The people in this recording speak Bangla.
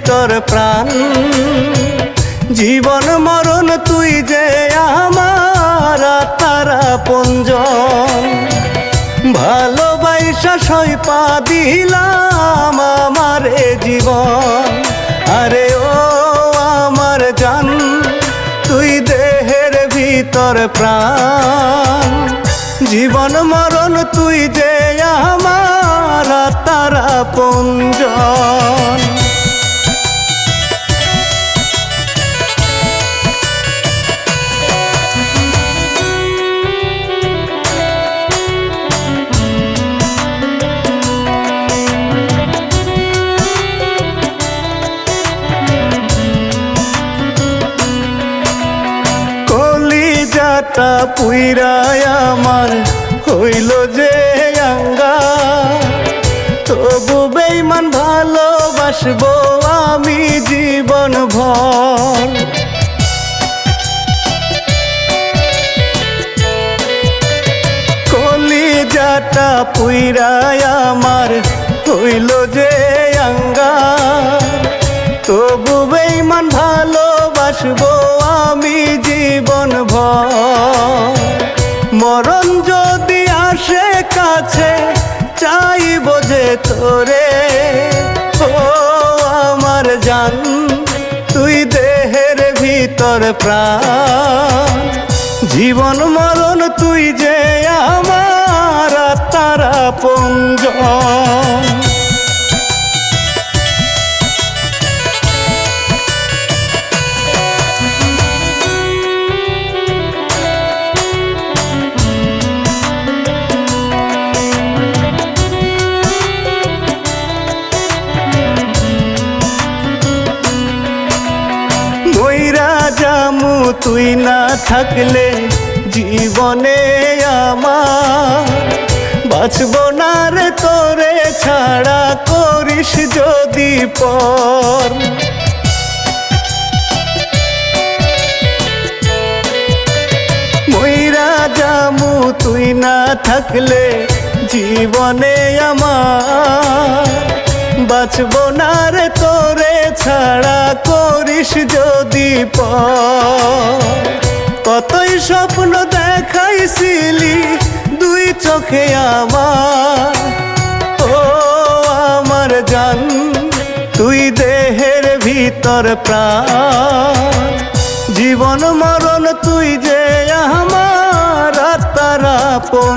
ভিতর প্রাণ। জীবন মরণ তুই যে আমার তারা পঞ্জন। ভালোবাসা সইপা দিলাম আমারে জীবন। আরে ও আমার জান, তুই দেহের ভিতর প্রাণ। জীবন মরণ তুই যে আমার তারা পঞ্জন। কলিজাটা পুইরায় আমার হইল যে আঙ্গা। তবু বেঈমান ভালোবাসবো আমি জীবন ভর। কলিজাটা পুইরায় আমার হইল যে আঙ্গা। তবু বেঈমান ভালোবাসবো আমি জীবন ভর। মরণ যদি আসে কাছে চাইব যে তোরে। ও আমার জান, তুই দেহের ভিতর প্রাণ। জীবন মরণ তুই যে আমার তারা পঞ্জন। জামু তুই না থাকলে জীবনে আমার। বাঁচব না রে তোরে ছাড়া, করিস যদি পর। মইরা জামু তুই না থাকলে জীবনে আমার। বাঁচব না রে তোরে ছাড়া, করিস যদি পর। কতই স্বপ্ন দেখাইছিলি দুই চোখে আমার। ও আমার জান, তুই দেহের ভিতর প্রাণ। জীবন মরণ তুই যে আমার তারা